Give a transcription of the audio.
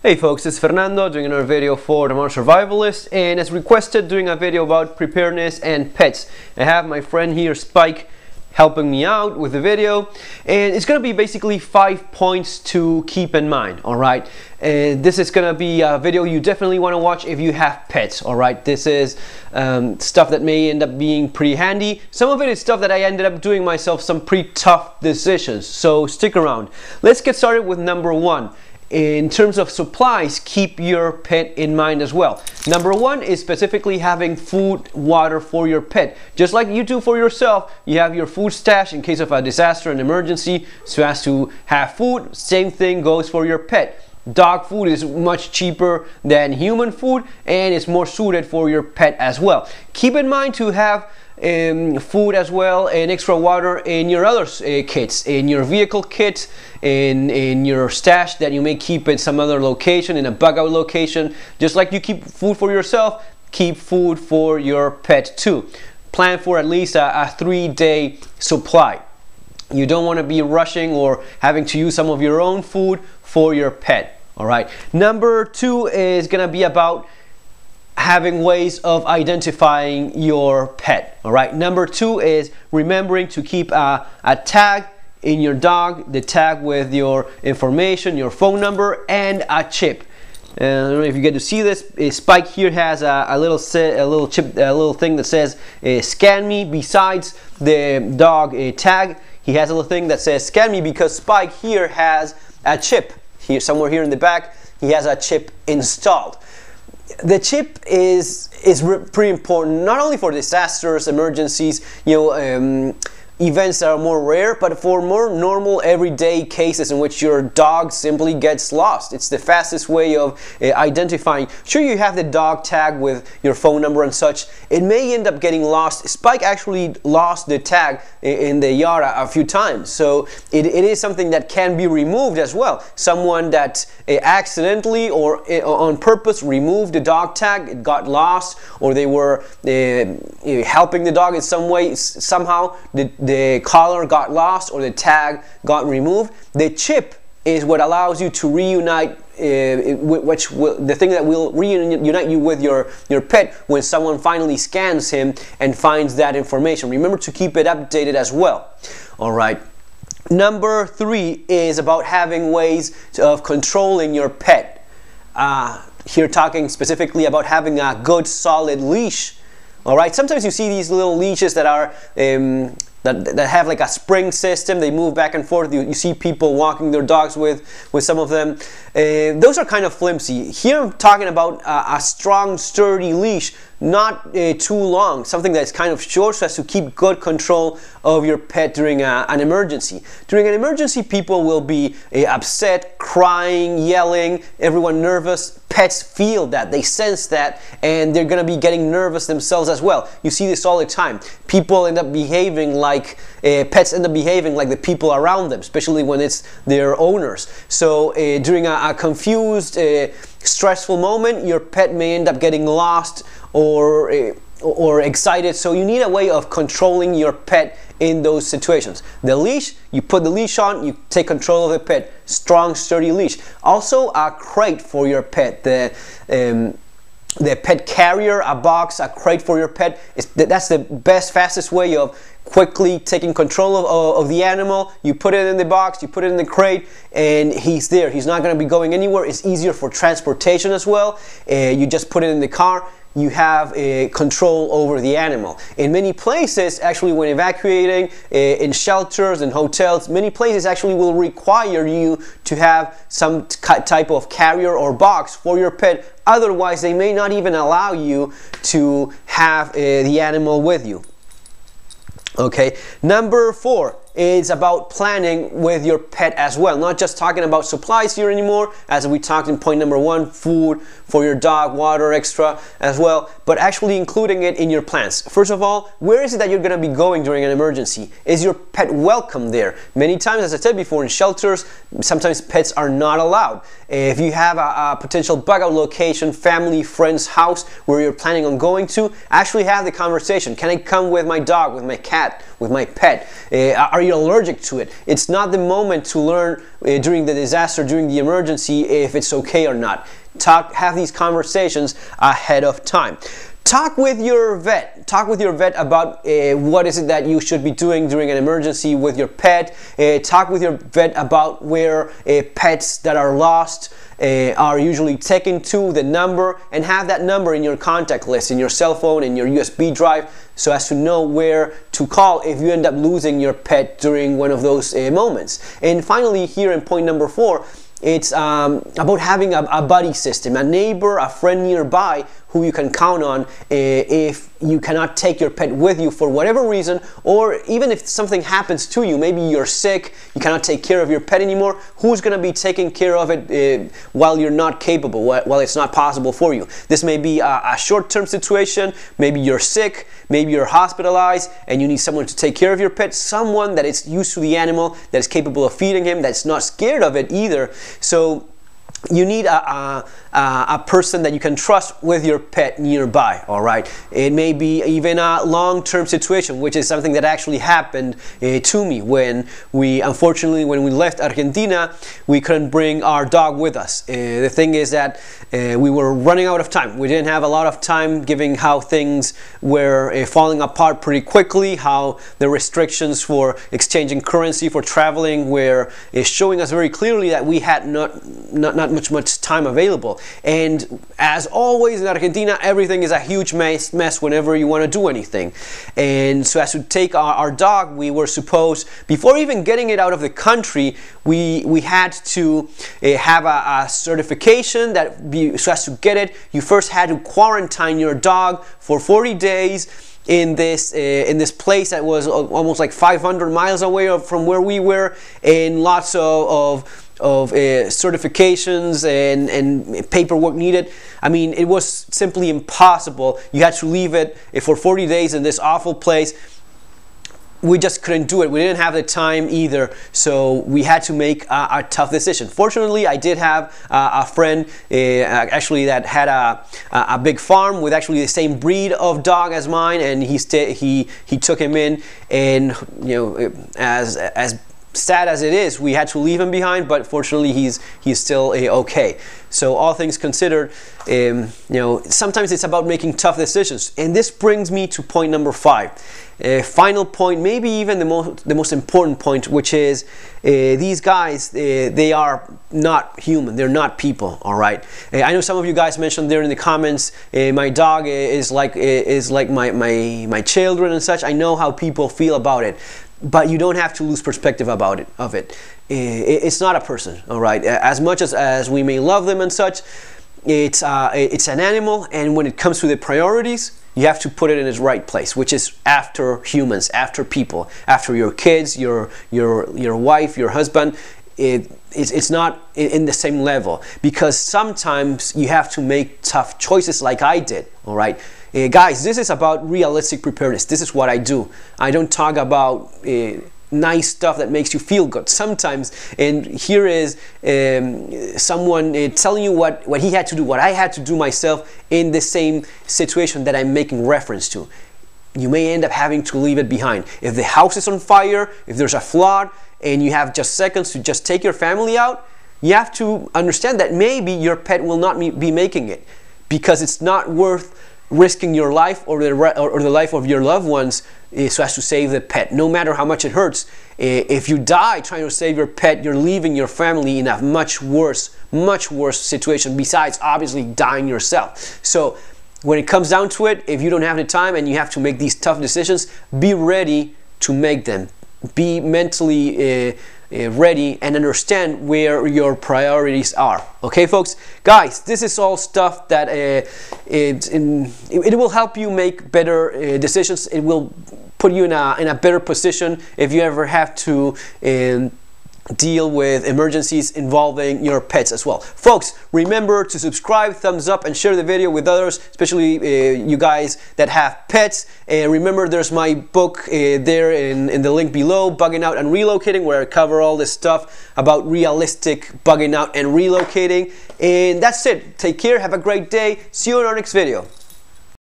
Hey folks, it's Fernando doing another video for the Modern Survivalist, and as requested, doing a video about preparedness and pets. I have my friend here, Spike, helping me out with the video, and it's going to be basically 5 points to keep in mind. Alright, this is going to be a video you definitely want to watch if you have pets. Alright, this is stuff that may end up being pretty handy. Some of it is stuff that I ended up doing myself, some pretty tough decisions, so stick around. Let's get started with number one. In terms of supplies, keep your pet in mind as well. Number one is specifically having food, water for your pet. Just like you do for yourself, you have your food stash in case of a disaster and emergency, so as to have food. Same thing goes for your pet. Dog food is much cheaper than human food and it's more suited for your pet as well. Keep in mind to have food as well and extra water in your other kits, in your vehicle kit, in your stash that you may keep in some other location, in a bug out location. Just like you keep food for yourself, keep food for your pet too. Plan for at least a 3-day supply. You don't want to be rushing or having to use some of your own food for your pet. Alright, number two is gonna be about having ways of identifying your pet. Alright, number two is remembering to keep a tag in your dog, the tag with your information, your phone number, and a chip. I don't know if you get to see this. Spike here has a little thing that says scan me. Besides the dog tag, he has a little thing that says scan me because Spike here has a chip. Here, somewhere here in the back, he has a chip installed. The chip is pretty important, not only for disasters, emergencies, events that are more rare, but for more normal everyday cases in which your dog simply gets lost. It's the fastest way of identifying. Sure, you have the dog tag with your phone number and such. It may end up getting lost. Spike actually lost the tag in the yard a few times, so it is something that can be removed as well. Someone that accidentally or on purpose removed the dog tag, it got lost, or they were helping the dog in some way, somehow the collar got lost or the tag got removed. The chip is what allows you to reunite, the thing that will reunite you with your pet when someone finally scans him and finds that information. Remember to keep it updated as well. Alright. Number three is about having ways of controlling your pet. Here talking specifically about having a good solid leash. Alright, sometimes you see these little leashes that are that have like a spring system. They move back and forth. You see people walking their dogs with some of them. Those are kind of flimsy. Here I'm talking about a strong, sturdy leash, not too long, something that's kind of short so as to keep good control of your pet during an emergency. During an emergency, people will be upset, crying, yelling, everyone nervous. Pets feel that, they sense that, and they're gonna be getting nervous themselves as well. You see this all the time. People end up behaving like, pets end up behaving like the people around them, especially when it's their owners. So during a confused, stressful moment, your pet may end up getting lost or excited. So you need a way of controlling your pet in those situations. The leash, you put the leash on, you take control of the pet. Strong, sturdy leash. Also a crate for your pet. The pet carrier, a box, a crate for your pet. That's the best, fastest way of quickly taking control of the animal. You put it in the box, you put it in the crate, and he's there. He's not going to be going anywhere. It's easier for transportation as well. You just put it in the car. You have control over the animal. In many places, actually, when evacuating, in shelters and hotels, many places actually will require you to have some type of carrier or box for your pet. Otherwise, they may not even allow you to have the animal with you. Okay, number four is about planning with your pet as well. Not just talking about supplies here anymore, as we talked in point number one, food for your dog, water extra as well, but actually including it in your plans. First of all, where is it that you're going to be going during an emergency? Is your pet welcome there? Many times, as I said before, in shelters, sometimes pets are not allowed. If you have a potential bug out location, family, friend's house where you're planning on going to, actually have the conversation. Can I come with my dog, with my cat, with my pet? Are you allergic to it? It's not the moment to learn during the disaster, during the emergency, if it's okay or not. Have these conversations ahead of time. Talk with your vet. Talk with your vet about what is it that you should be doing during an emergency with your pet. Talk with your vet about where pets that are lost are usually taken to, the number, and have that number in your contact list, in your cell phone, in your USB drive, so as to know where to call if you end up losing your pet during one of those moments. And finally, here in point number 4, it's about having a buddy system, a neighbor, a friend nearby who you can count on if you cannot take your pet with you for whatever reason, or even if something happens to you, maybe you're sick, you cannot take care of your pet anymore, who's going to be taking care of it while you're not capable, while it's not possible for you? This may be a short-term situation, maybe you're sick, maybe you're hospitalized and you need someone to take care of your pet, someone that is used to the animal, that is capable of feeding him, that's not scared of it either. So you need a person that you can trust with your pet nearby, all right? It may be even a long-term situation, which is something that actually happened to me when unfortunately, when we left Argentina, we couldn't bring our dog with us. The thing is that we were running out of time. We didn't have a lot of time, given how things were falling apart pretty quickly, how the restrictions for exchanging currency, for traveling, were showing us very clearly that we had not much time available. And as always in Argentina, everything is a huge mess whenever you want to do anything. And so as to take our dog, we were supposed, before even getting it out of the country, we had to have a certification that so as to get it, you first had to quarantine your dog for 40 days in this place that was almost like 500 miles away from where we were, and lots of certifications and paperwork needed. I mean, it was simply impossible. You had to leave it for 40 days in this awful place. We just couldn't do it. We didn't have the time either, so we had to make a tough decision. Fortunately, I did have a friend actually that had a big farm with actually the same breed of dog as mine, and he took him in, and you know, as sad as it is, we had to leave him behind, but fortunately he's still okay. So all things considered, you know, sometimes it's about making tough decisions. And this brings me to point number 5. Final point, maybe even the most important point, which is these guys, they are not human, they're not people, all right? I know some of you guys mentioned there in the comments, my dog is like my children and such. I know how people feel about it, but you don't have to lose perspective about it. It's not a person, all right? As much as we may love them and such, it's an animal, and when it comes to the priorities, you have to put it in its right place, which is after humans, after people, after your kids, your wife, your husband. It's not in the same level, because sometimes you have to make tough choices like I did, all right? Guys, this is about realistic preparedness. This is what I do. I don't talk about nice stuff that makes you feel good sometimes, and here is someone telling you what he had to do, what I had to do myself in the same situation that I'm making reference to. You may end up having to leave it behind. If the house is on fire, if there's a flood, and you have just seconds to just take your family out, you have to understand that maybe your pet will not be making it, because it's not worth risking your life or the life of your loved ones so as to save the pet. No matter how much it hurts, if you die trying to save your pet, you're leaving your family in a much worse situation, besides obviously dying yourself. So when it comes down to it, if you don't have the time and you have to make these tough decisions, be ready to make them. Be mentally ready and understand where your priorities are. Okay, folks? Guys, this is all stuff that it will help you make better decisions. It will put you in a better position if you ever have to deal with emergencies involving your pets as well. Folks, remember to subscribe, thumbs up, and share the video with others, especially you guys that have pets. And remember, there's my book there in the link below, Bugging Out and Relocating, where I cover all this stuff about realistic bugging out and relocating. And that's it. Take care, have a great day. See you in our next video.